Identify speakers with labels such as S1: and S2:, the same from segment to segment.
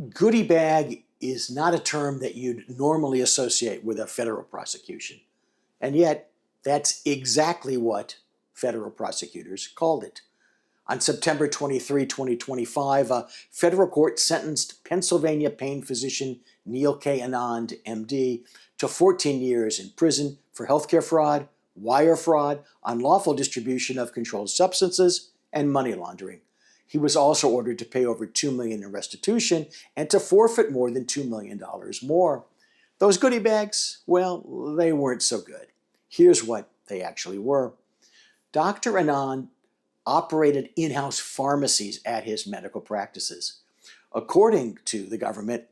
S1: Goody bag is not a term that you'd normally associate with a federal prosecution. And yet, that's exactly what federal prosecutors called it. On September 23, 2025, a federal court sentenced Pennsylvania pain physician Neil K. Anand, MD, to 14 years in prison for healthcare fraud, wire fraud, unlawful distribution of controlled substances, and money laundering. He was also ordered to pay over $2 million in restitution and to forfeit more than $2 million more. Those goodie bags, well, they weren't so good. Here's what they actually were. Dr. Anand operated in-house pharmacies at his medical practices. According to the government,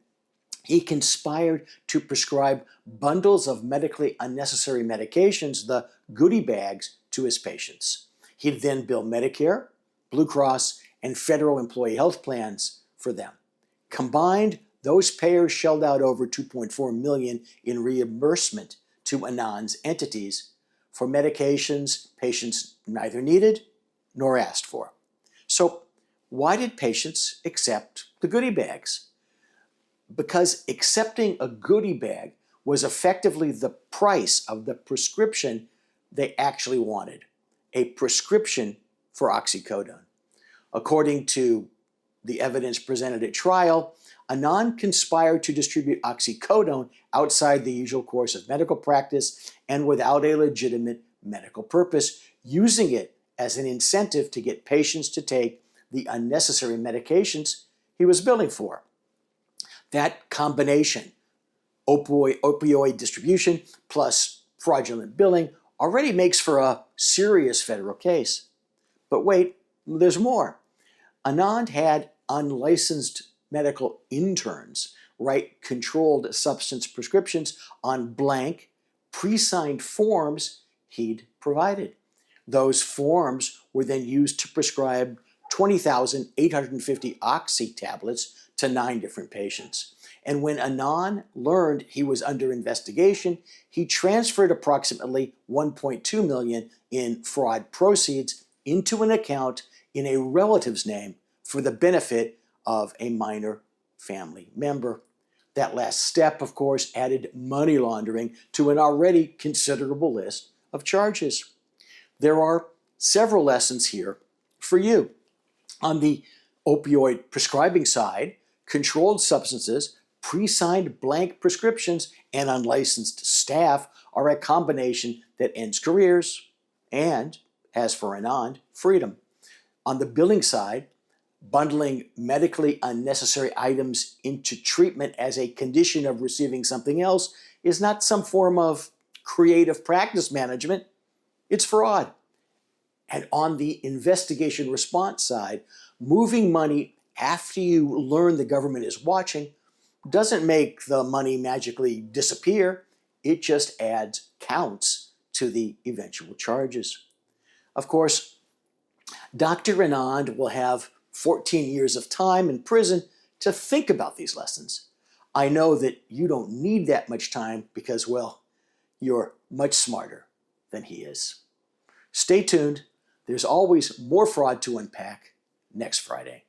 S1: he conspired to prescribe bundles of medically unnecessary medications, the goodie bags, to his patients. He'd then bill Medicare, Blue Cross, and federal employee health plans for them. Combined, those payers shelled out over $2.4 million in reimbursement to Anand's entities for medications patients neither needed nor asked for. So why did patients accept the goodie bags? Because accepting a goodie bag was effectively the price of the prescription they actually wanted, a prescription for oxycodone. According to the evidence presented at trial, Anand conspired to distribute oxycodone outside the usual course of medical practice and without a legitimate medical purpose, using it as an incentive to get patients to take the unnecessary medications he was billing for. That combination, opioid distribution plus fraudulent billing, already makes for a serious federal case. But wait, there's more. Anand had unlicensed medical interns write controlled substance prescriptions on blank, pre-signed forms he'd provided. Those forms were then used to prescribe 20,850 oxy tablets to 9 different patients. And when Anand learned he was under investigation, he transferred approximately $1.2 million in fraud proceeds into an account in a relative's name for the benefit of a minor family member. That last step, of course, added money laundering to an already considerable list of charges. There are several lessons here for you. On the opioid prescribing side, controlled substances, pre-signed blank prescriptions, and unlicensed staff are a combination that ends careers and, as for Anand, freedom. On the billing side, bundling medically unnecessary items into treatment as a condition of receiving something else is not some form of creative practice management. It's fraud. And on the investigation response side, moving money after you learn the government is watching doesn't make the money magically disappear. It just adds counts to the eventual charges. Of course, Dr. Anand will have 14 years of time in prison to think about these lessons. I know that you don't need that much time because, well, you're much smarter than he is. Stay tuned. There's always more fraud to unpack next Friday.